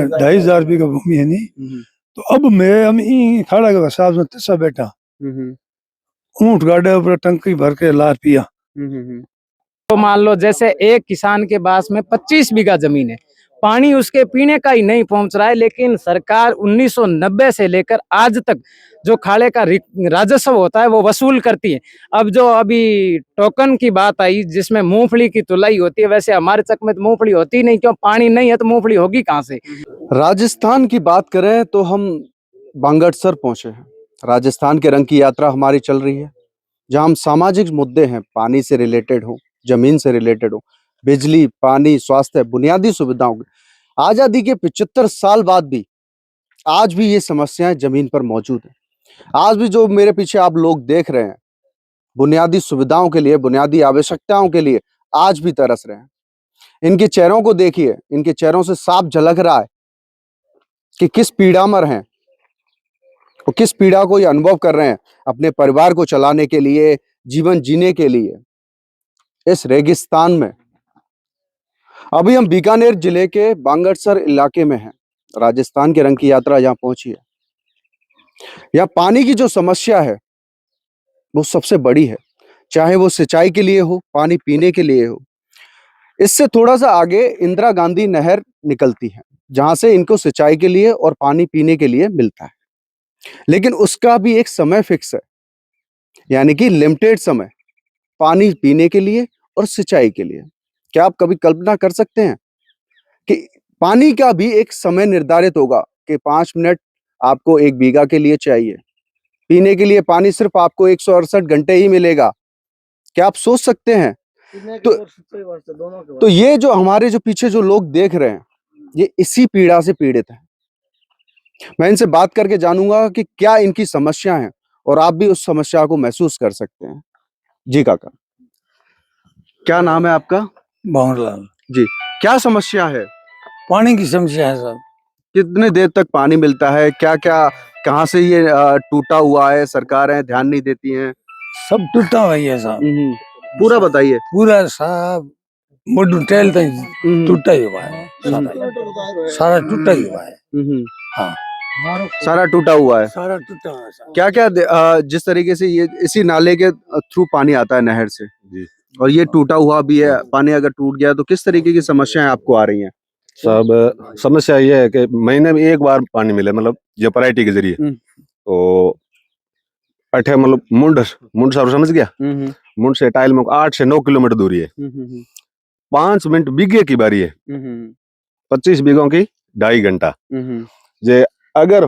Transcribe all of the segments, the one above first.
2,500 बीघा भूमि है नहीं। तो अब मैं हम ई खड़ा के हिसाब से तिस्सा बैठा ऊंट गाड़े ऊपर टंकी भर के ला पिया। तो मान लो जैसे एक किसान के पास में 25 बीघा जमीन है, पानी उसके पीने का ही नहीं पहुंच रहा है, लेकिन सरकार 1990 से लेकर आज तक जो खाड़े का राजस्व होता है वो वसूल करती है। अब जो अभी टोकन की बात आई जिसमें मूंगफली की तुलाई होती है, वैसे हमारे चक में तो मूंगफली होती नहीं, क्यों पानी नहीं है तो मूंगफली होगी कहाँ से। राजस्थान की बात करें तो हम बांगड़सर पहुंचे हैं। राजस्थान के रंग की यात्रा हमारी चल रही है, जहां हम सामाजिक मुद्दे हैं, पानी से रिलेटेड हो, जमीन से रिलेटेड हो, बिजली, पानी, स्वास्थ्य, बुनियादी सुविधाओं। आजादी के 75 साल बाद भी आज भी ये समस्याएं जमीन पर मौजूद है। आज भी जो मेरे पीछे आप लोग देख रहे हैं, बुनियादी सुविधाओं के लिए, बुनियादी आवश्यकताओं के लिए आज भी तरस रहे हैं। इनके चेहरों को देखिए, इनके चेहरों से साफ झलक रहा है कि किस पीड़ा में हैं और किस पीड़ा को ये अनुभव कर रहे हैं अपने परिवार को चलाने के लिए, जीवन जीने के लिए इस रेगिस्तान में। अभी हम बीकानेर जिले के बांगड़सर इलाके में हैं। राजस्थान के रंग की यात्रा यहाँ पहुंची है। यहाँ पानी की जो समस्या है वो सबसे बड़ी है, चाहे वो सिंचाई के लिए हो, पानी पीने के लिए हो। इससे थोड़ा सा आगे इंदिरा गांधी नहर निकलती है, जहां से इनको सिंचाई के लिए और पानी पीने के लिए मिलता है, लेकिन उसका भी एक समय फिक्स है, यानी कि लिमिटेड समय पानी पीने के लिए और सिंचाई के लिए। क्या आप कभी कल्पना कर सकते हैं कि पानी का भी एक समय निर्धारित होगा कि 5 मिनट आपको 1 बीघा के लिए चाहिए, पीने के लिए पानी सिर्फ आपको 168 घंटे ही मिलेगा। क्या आप सोच सकते हैं? तो ये जो हमारे जो पीछे जो लोग देख रहे हैं, ये इसी पीड़ा से पीड़ित हैं। मैं इनसे बात करके जानूंगा कि क्या इनकी समस्या है और आप भी उस समस्या को महसूस कर सकते हैं। जी काका, क्या नाम है आपका? बावनलाल जी, क्या समस्या है? पानी की समस्या है साहब। कितने देर तक पानी मिलता है? क्या क्या कहाँ से ये टूटा हुआ है? सरकारें ध्यान नहीं देती हैं। सब टूटा हुआ है साहब। पूरा बताइए। पूरा साहब मुड टेल तक टूटा ही हुआ है, सारा टूटा ही हुआ है। हाँ, सारा टूटा हुआ है। सारा टूटा हुआ है। क्या क्या जिस तरीके से ये इसी नाले के थ्रू पानी आता है नहर से जी, और ये टूटा हुआ भी है पानी, अगर टूट गया तो किस तरीके की समस्याएं आपको आ रही हैं? सब समस्या ये है कि महीने में एक बार पानी मिले, मतलब ये पराइटी के जरिए। तो अठे मतलब मुंड सारू समझ गया, मुंड से टाइल में 8 से 9 किलोमीटर दूरी है। 5 मिनट बीघे की बारी है, 25 बीघों की 2.5 घंटा। जे अगर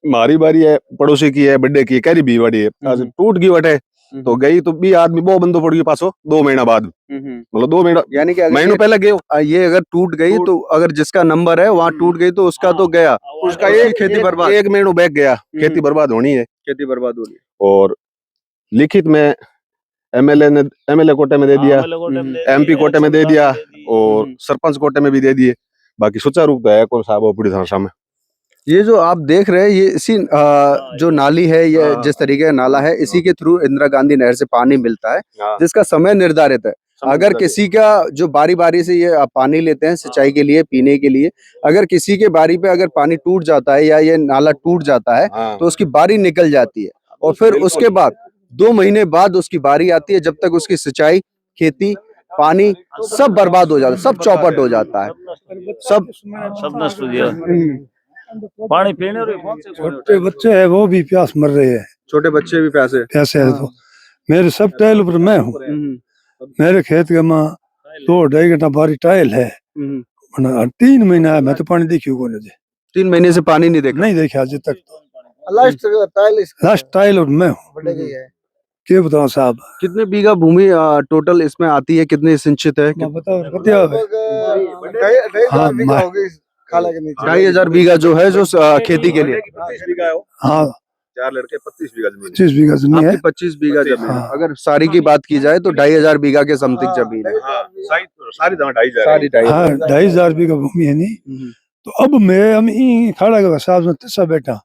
मारी बारी है, पड़ोसी की है, बड्डे की कैरी भी बड़ी है, टूट गई बटे तो गई तो भी आदमी वो बंदो पड़ गई पासो 2 महीना बाद, मतलब 2 महीना यानी कि महीनों पहले गए। ये अगर टूट गई तो अगर जिसका नंबर है वहाँ टूट गई तो उसका तो गया, उसका ये खेती बर्बाद, 1 महीनों बैग गया, खेती बर्बाद होनी है, खेती बर्बाद हो रही। और लिखित में एमएलए कोटे में दे दिया, एमपी कोटे में दे दिया और सरपंच कोटे में भी दे दिए, बाकी सुचारू रूप है कौन साहब पूरी भाषा में। ये जो आप देख रहे हैं ये इसी जो नाली है, ये जिस तरीके का नाला है, इसी के थ्रू इंदिरा गांधी नहर से पानी मिलता है, जिसका समय निर्धारित है। अगर किसी का जो बारी बारी से ये पानी लेते हैं सिंचाई के लिए, पीने के लिए, अगर किसी के बारी पे अगर पानी टूट जाता है या ये नाला टूट जाता है तो उसकी बारी निकल जाती है, और फिर उसके बाद 2 महीने बाद उसकी बारी आती है, जब तक उसकी सिंचाई, खेती, पानी सब बर्बाद हो जाता है, सब चौपट हो जाता है, सब नष्ट हो गया। पानी पीने और छोटे बच्चे है वो भी प्यास मर रहे हैं। छोटे बच्चे भी प्यासे है तो मेरे सब टाइल ऊपर मैं हूँ। मेरे खेत के माँ 2-2.5 घंटा बारी टाइल है। 3 महीना है, मैं तो पानी देखी को नहीं। 3 महीने से पानी नहीं देखा आज तक। लास्ट टाइल और मैं हूँ। क्या बताऊँ साहब। कितने बीघा भूमि टोटल इसमें आती है, कितने सिंचित है? बताओ 2,500 बीघा जो है जो खेती के लिए। हाँ, 4 लड़के 25 बीघा जमीन, 25 बीघा जमीन है। 25 बीघा जमीन। अगर सारी की बात की जाए तो 2,500 बीघा के समथिंग जमीन है। सारी 2,500 बीघा भूमि है नहीं। तो अब मैं हम ई खड़ा के हिसाब से तिस्सा बैठा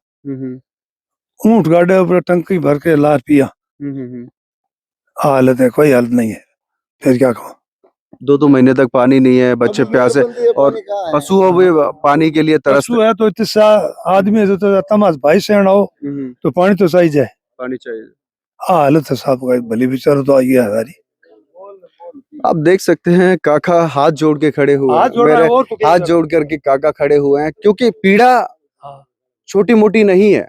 ऊंट गाड़े ऊपर टंकी भर के ला पिया। हालत है, कोई हालत नहीं है, फिर क्या कहूँ। 2-2 महीने तक पानी नहीं है, बच्चे प्यासे और पशु हो भी पानी के लिए तरसते। पशु है तो इतना आदमी है तो तमाश भाई से हो तो पानी तो चाहिए जाए। पानी चाहिए। हालत है साहब का भली विचार तो आई है हमारी। आप देख सकते हैं काका हाथ जोड़ के खड़े हुए हैं। मेरे हाथ जोड़ करके काका खड़े हुए हैं क्योंकि पीड़ा छोटी मोटी नहीं है।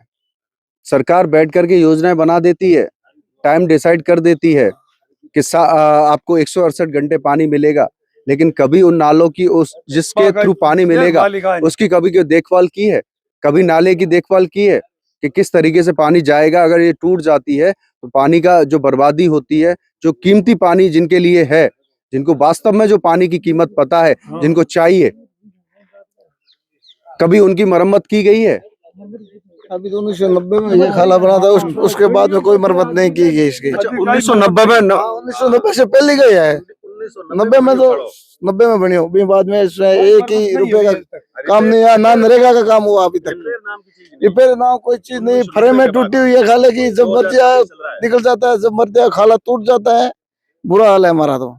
सरकार बैठ करके योजनाएं बना देती है, टाइम डिसाइड कर देती है कि आपको 168 घंटे पानी मिलेगा, लेकिन कभी उन नालों की उस जिसके थ्रू पानी मिलेगा उसकी कभी कोई देखभाल की है? कभी नाले की देखभाल की है कि किस तरीके से पानी जाएगा? अगर ये टूट जाती है तो पानी का जो बर्बादी होती है, जो कीमती पानी जिनके लिए है, जिनको वास्तव में जो पानी की कीमत पता है, जिनको चाहिए, कभी उनकी मरम्मत की गई है? अभी तो 1990 में ये खाला बना था, उसके बाद में कोई मरम्मत नहीं की गई इसकी। अच्छा, 1990 में 1990 से पहले गया है। 90 में तो 90 में बनी हो, बाद में इसमें 1 ही रुपए का काम नहीं आया, ना नरेगा का काम हुआ अभी तक। रिपेयर ना कोई चीज नहीं, फ्रेम में टूटी हुई है खाले की, जब मर जाए निकल जाता है, जब मर जाए खाला टूट जाता है। बुरा हाल है हमारा तो।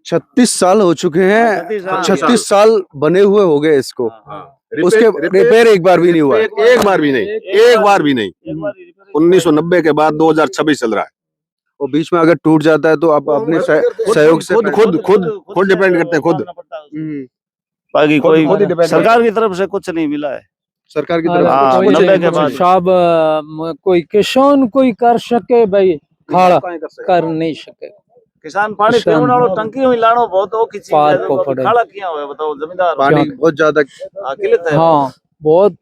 36 साल हो चुके हैं, 36 साल बने हुए हो गए इसको, उसके रिपेयर एक बार भी नहीं हुआ। एक बार भी नहीं, एक बार भी नहीं। 1990 के बाद 2026 चल रहा है। और बीच में अगर टूट जाता है तो आप अपने सहयोग से खुद डिपेंड करते हैं खुद। बाकी कोई सरकार की तरफ से कुछ नहीं मिला है। सरकार की हाँ, तरफ से 90 के बाद साहब कोई किसान कोई कर सके भाई, खाड़ा कर नहीं सके। किसान पानी किसान पीवण वालों टंकी हुई लानो बहुत ओखी चीज पार है। को तो पड़े। खाड़ा किया हुआ है बताओ जमींदार पानी बहुत ज्यादा किल्लत है। हाँ, बहुत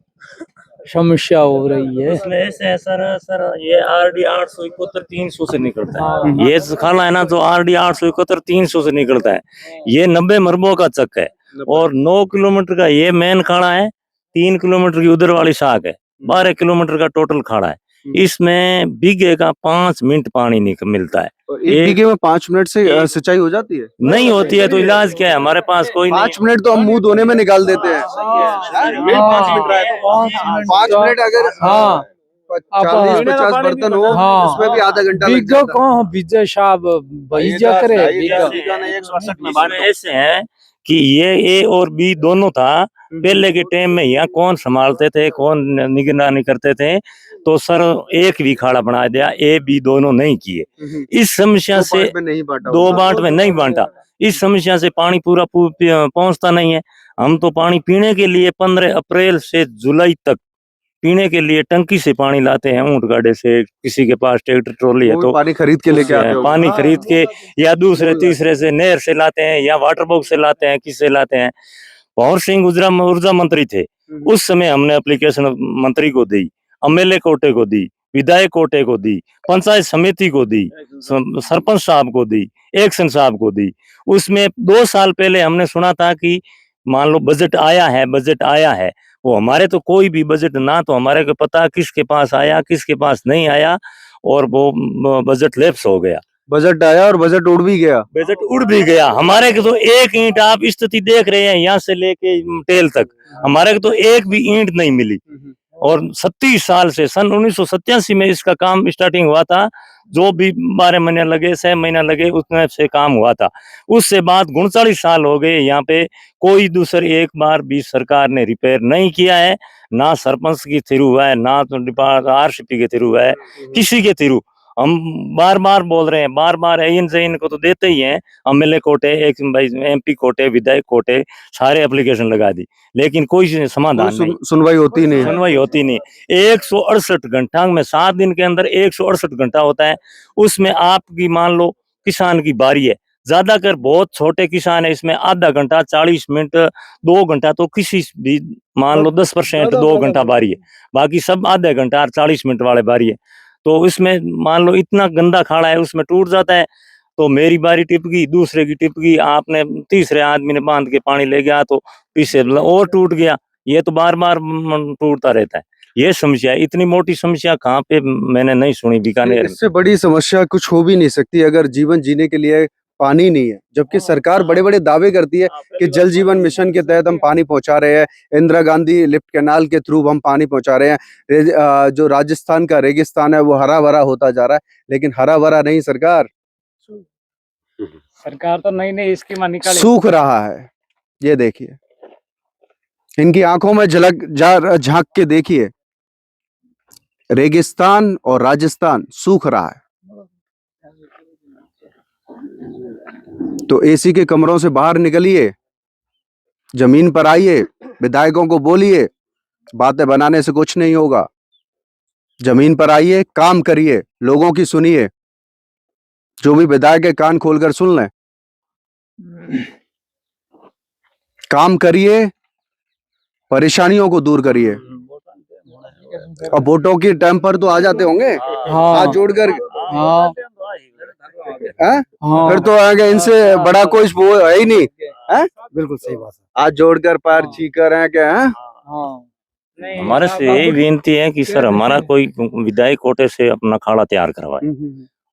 समस्या हो रही है। इसमें ऐसे है सर ये आरडी 871 300 से निकलता है। ये खाला है ना तो आरडी 871 300 से निकलता है। ये 90 मरबों का चक है और 9 किलोमीटर का ये मेन खाड़ा है, 3 किलोमीटर की उधर वाली शाख है, 12 किलोमीटर का टोटल खाड़ा है। इसमें बीघे का 5 मिनट पानी मिलता है। एक बीघे में 5 मिनट से सिंचाई हो जाती है? नहीं होती है तो इलाज क्या है, हमारे पास कोई 5 मिनट तो हम मुंह धोने में निकाल देते हैं। 5 मिनट अगर हाँ 40-50 बर्तन हो उसमें भी आधा घंटा लग बीघा जाता है। कहाँ बीजा साहब भैया करे बीघा। इसमें ऐसे है कि ये ए और बी दोनों था। पहले के टाइम में यहाँ कौन संभालते थे, कौन निगरानी करते थे, तो सर एक भी खाड़ा बना दिया, ए बी दोनों नहीं किए। इस समस्या से 2 बांट में नहीं बांटा। इस समस्या से पानी पूरा पहुंचता नहीं है। हम तो पानी पीने के लिए 15 अप्रैल से जुलाई तक पीने के लिए टंकी से पानी लाते हैं, ऊंट गाड़े से, किसी के पास ट्रैक्टर ट्रॉली है तो पानी खरीद के लेके आते हो? पानी खरीद के या दूसरे तीसरे से नहर से लाते हैं या वाटर बॉक्स से लाते हैं, किससे लाते हैं। पवन सिंह ऊर्जा मंत्री थे उस समय, हमने एप्लीकेशन मंत्री को दी, एमएलए कोटे को दी, विधायक कोटे को दी, पंचायत समिति को दी, सरपंच साहब को दी, एक्शन साहब को दी। उसमें 2 साल पहले हमने सुना था कि मान लो बजट आया है, वो हमारे तो कोई भी बजट ना तो हमारे को पता किसके पास आया किसके पास नहीं आया, और वो बजट लैप्स हो गया। बजट आया और बजट उड़ भी गया। बजट उड़ भी गया। हमारे को तो एक ईंट, आप स्थिति देख रहे हैं यहाँ से लेके टेल तक, हमारे को तो एक भी ईंट नहीं मिली। और 37 साल से सन 1987 में इसका काम स्टार्टिंग हुआ था, जो भी 12 महीने लगे 6 महीना लगे उतने से काम हुआ था। उससे बाद 39 साल हो गए यहाँ पे कोई दूसरी एक बार भी सरकार ने रिपेयर नहीं किया है, ना सरपंच की थ्रू हुआ है, ना तो आरसीपी के थ्रू हुआ है, किसी के थ्रू। हम बार बार बोल रहे हैं, बार बार इनको तो देते ही हैं, एमएलए कोटे, एक एमपी कोटे, विधायक कोटे, सारे एप्लीकेशन लगा दी, लेकिन कोई समाधान नहीं, सुनवाई होती नहीं। सुनवाई होती नहीं। 168 घंटा में 7 दिन के अंदर 168 घंटा होता है। उसमें आपकी मान लो किसान की बारी है, ज्यादातर बहुत छोटे किसान है, इसमें आधा घंटा 40 मिनट 2 घंटा तो किसी भी मान लो 10% 2 घंटा बारी है, बाकी सब आधा घंटा 40 मिनट वाले बारी है। तो इसमें मान लो इतना गंदा खाड़ा है, उसमें टूट जाता है तो मेरी बारी टिप गई, दूसरे की टिप गई, आपने तीसरे आदमी ने बांध के पानी ले गया तो पीछे और टूट गया। ये तो बार बार टूटता रहता है। ये समस्या, इतनी मोटी समस्या कहाँ पे मैंने नहीं सुनी बीकानेर में। इससे बड़ी समस्या कुछ हो भी नहीं सकती अगर जीवन जीने के लिए पानी नहीं है। जबकि सरकार बड़े बड़े दावे करती है कि जल जीवन मिशन के तहत हम पानी पहुंचा रहे हैं, इंदिरा गांधी लिफ्ट कैनाल के थ्रू हम पानी पहुंचा रहे हैं, जो राजस्थान का रेगिस्तान है वो हरा भरा होता जा रहा है, लेकिन हरा भरा नहीं सरकार। सरकार तो नई नई स्कीम निकाली। सूख रहा है। ये देखिए, इनकी आंखों में झांक के देखिए, रेगिस्तान और राजस्थान सूख रहा है। तो एसी के कमरों से बाहर निकलिए, जमीन पर आइए, विधायकों को बोलिए, बातें बनाने से कुछ नहीं होगा। जमीन पर आइए, काम करिए, लोगों की सुनिए। जो भी विधायक है कान खोलकर सुन लें, काम करिए, परेशानियों को दूर करिए। और वोटों के टाइम पर तो आ जाते होंगे हाथ जोड़कर। हाँ फिर तो आगे इनसे बड़ा कोई वो है ही नहीं है। बिल्कुल सही बात है। हाथ जोड़कर पैर चीकर हैं क्या है। हमारे से यही बेनती है कि सर हमारा कोई विधायक कोटे से अपना खाड़ा तैयार करवाए,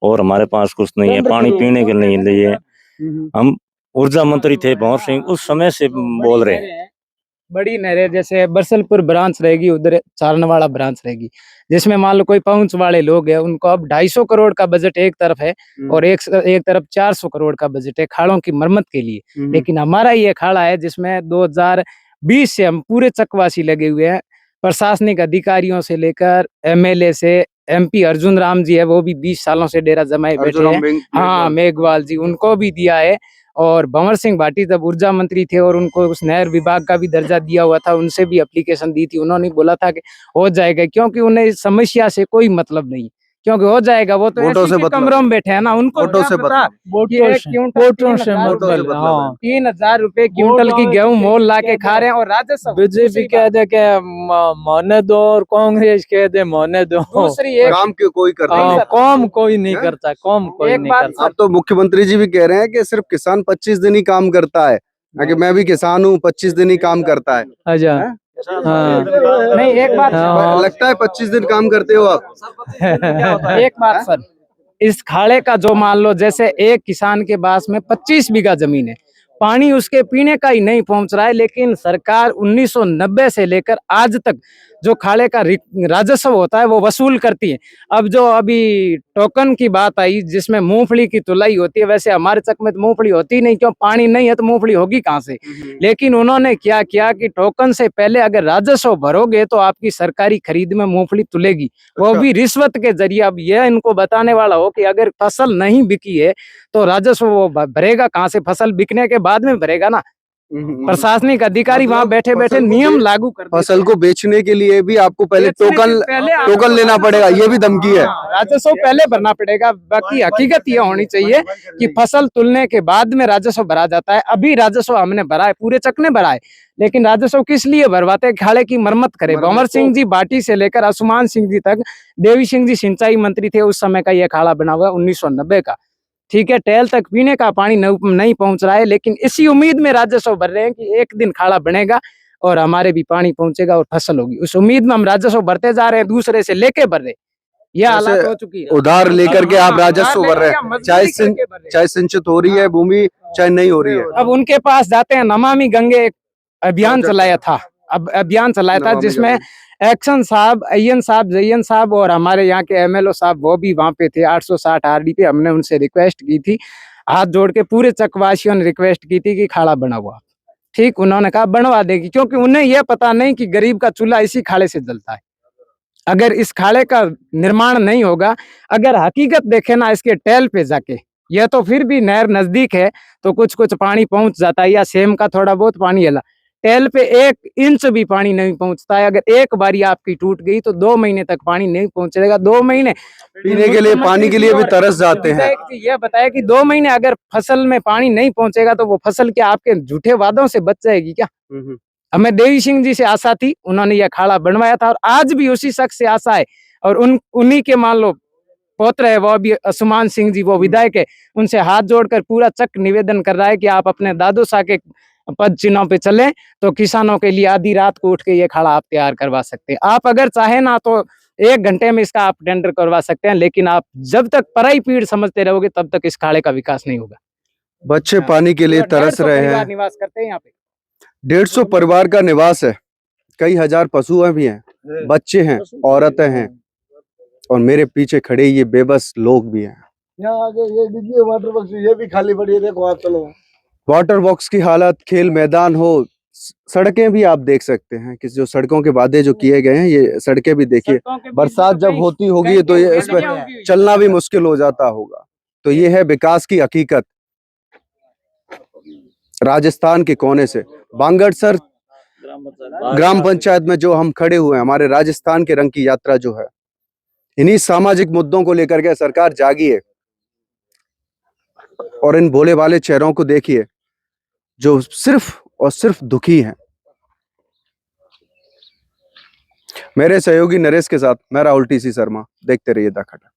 और हमारे पास कुछ नहीं है, पानी पीने के नहीं लिए। हम ऊर्जा मंत्री थे भंवर सिंह, उस समय से बोल रहे हैं। बड़ी नहरें जैसे बरसलपुर ब्रांच रहेगी, उधर चारनवाड़ा ब्रांच रहेगी, जिसमें मान लो कोई पहुंच वाले लोग हैं, उनको अब 250 करोड़ का बजट एक तरफ है और एक तरफ 400 करोड़ का बजट है खाड़ों की मरम्मत के लिए। लेकिन हमारा ये खाड़ा है जिसमें 2020 से हम पूरे चकवासी लगे हुए हैं, प्रशासनिक अधिकारियों से लेकर एमएलए से MP अर्जुन राम जी है, वो भी 20 सालों से डेरा जमाए बैठे हैं। हाँ, मेघवाल जी, उनको भी दिया है। और भंवर सिंह भाटी जब ऊर्जा मंत्री थे और उनको उस नहर विभाग का भी दर्जा दिया हुआ था, उनसे भी एप्लीकेशन दी थी। उन्होंने बोला था कि हो जाएगा, क्योंकि उन्हें इस समस्या से कोई मतलब नहीं, क्योंकि हो जाएगा। वो तो वोटों से ऐसे कमरों में बैठे हैं ना, उनको वोटों से पता कि 3,000 रुपए क्विंटल की गेहूं मोल ला के खा रहे हैं। और राजस्व बीजेपी कह दे के मोने दो और कांग्रेस कह दे मोने दो। दूसरी एक काम क्यों कोई करता नहीं। कौम कोई नहीं करता, कौम कोई एक नहीं बात करता। अब तो मुख्यमंत्री जी भी कह रहे हैं कि सिर्फ किसान 25 दिन ही काम करता है। कि मैं भी किसान हूँ, 25 दिन ही काम करता है। अच्छा, हाँ नहीं, एक बात लगता है 25 दिन काम करते हो आप। एक बात सर, इस खाड़े का जो मान लो जैसे एक किसान के पास में 25 बीघा जमीन है, पानी उसके पीने का ही नहीं पहुंच रहा है, लेकिन सरकार 1990 से लेकर आज तक जो खाड़े का राजस्व होता है वो वसूल करती है। अब जो अभी टोकन की बात आई जिसमें मूंगफली की तुलाई होती है, वैसे हमारे चक में तो मूंगफली होती नहीं, क्यों, पानी नहीं है तो मूंगफली होगी कहाँ से। लेकिन उन्होंने क्या किया कि टोकन से पहले अगर राजस्व भरोगे तो आपकी सरकारी खरीद में मूंगफली तुलेगी, वो भी रिश्वत के जरिए। अब यह इनको बताने वाला हो कि अगर फसल नहीं बिकी है तो राजस्व वो भरेगा कहाँ से, फसल बिकने के बाद में भरेगा ना। प्रशासनिक अधिकारी वहाँ बैठे बैठे नियम लागू कर फसल को बेचने के लिए भी आपको पहले टोकन लेना पड़ेगा, ये भी धमकी है। राजस्व पहले भरना पड़ेगा। बाकी हकीकत यह होनी चाहिए कि फसल तुलने के बाद में राजस्व भरा जाता है। अभी राजस्व हमने भरा है, पूरे चक ने भरा है, लेकिन राजस्व किस लिए भरवाते हैं? खाड़े की मरम्मत करे। भंवर सिंह जी भाटी से लेकर असुमान सिंह जी तक, देवी सिंह जी सिंचाई मंत्री थे उस समय का यह खाड़ा बना हुआ 1990 का। ठीक है, टेल तक पीने का पानी नहीं पहुंच रहा है, लेकिन इसी उम्मीद में राजस्व भर रहे हैं कि एक दिन खाड़ा बनेगा और हमारे भी पानी पहुंचेगा और फसल होगी। उस उम्मीद में हम राजस्व भरते जा रहे हैं, दूसरे से लेके भर रहे। यह हालत हो चुकी है। उधार लेकर के आप राजस्व भर रहे हैं, चाहे सिंचित हो रही है भूमि, चाहे नहीं हो रही है। अब उनके पास जाते हैं। नमामि गंगे एक अभियान चलाया था, जिसमें एक्शन साहब, अय्यन साहब, जयन साहब और हमारे यहाँ के MLO साहब वो भी वहाँ पे थे। 860 RD पे हमने उनसे रिक्वेस्ट की थी, हाथ जोड़ के पूरे चकवासियों ने रिक्वेस्ट की थी कि खाड़ा बना हुआ। ठीक, उन्होंने कहा बनवा देगी, क्योंकि उन्हें यह पता नहीं कि गरीब का चूल्हा इसी खाड़े से जलता है। अगर इस खाड़े का निर्माण नहीं होगा, अगर हकीकत देखे ना इसके टेल पे जाके, यह तो फिर भी नहर नजदीक है तो कुछ कुछ पानी पहुंच जाता है, या सेम का थोड़ा बहुत पानी है। टेल पे 1 इंच भी पानी नहीं पहुंचता है। अगर एक बारी आपकी टूट गई तो 2 महीने तक पानी नहीं पहुंचेगा। 2 महीने पीने के लिए, पानी के लिए भी तरस जाते हैं। यह बताया कि 2 महीने अगर फसल में पानी नहीं पहुंचेगा तो वो फसल क्या आपके झूठे वादों से बच जाएगी क्या? हमें देवी सिंह जी से आशा थी, उन्होंने यह खाड़ा बनवाया था, और आज भी उसी शख्स से आशा है। और उन्हीं के मान लो पौत्र है, वो भी असुमान सिंह जी, वो विधायक है, उनसे हाथ जोड़कर पूरा चक निवेदन कर रहा है कि आप अपने दादो शाह के पद चिन्हों पे चलें तो किसानों के लिए आधी रात को उठ के ये खाड़ा आप तैयार करवा सकते हैं। आप अगर चाहे ना तो 1 घंटे में इसका आप टेंडर करवा सकते हैं, लेकिन आप जब तक पराई पीड़ समझते रहोगे तब तक इस खाड़े का विकास नहीं होगा। बच्चे पानी के लिए तरस रहे हैं। निवास करते हैं यहाँ पे, 150 परिवार का निवास है, कई हजार पशु भी हैं, बच्चे हैं, औरतें हैं, और मेरे पीछे खड़े ये बेबस लोग भी हैं। यहाँ आगे ये देखिए वाटर बॉक्स, ये भी खाली पड़ी है, देखो आप चलो। वाटर बॉक्स की हालत, खेल मैदान हो, सड़कें भी आप देख सकते हैं कि जो सड़कों के वादे जो किए गए हैं, ये सड़कें भी देखिए, बरसात जब होती होगी तो ये इस पर चलना भी मुश्किल हो जाता होगा। तो ये है विकास की हकीकत राजस्थान के कोने से। बांगड़सर ग्राम पंचायत में जो हम खड़े हुए हैं, हमारे राजस्थान के रंग की यात्रा जो है, इन्हीं सामाजिक मुद्दों को लेकर के सरकार जागी है। और इन भोले भाले चेहरों को देखिए जो सिर्फ और सिर्फ दुखी हैं। मेरे सहयोगी नरेश के साथ मैं राहुल टीसी शर्मा, देखते रहिए द खबर।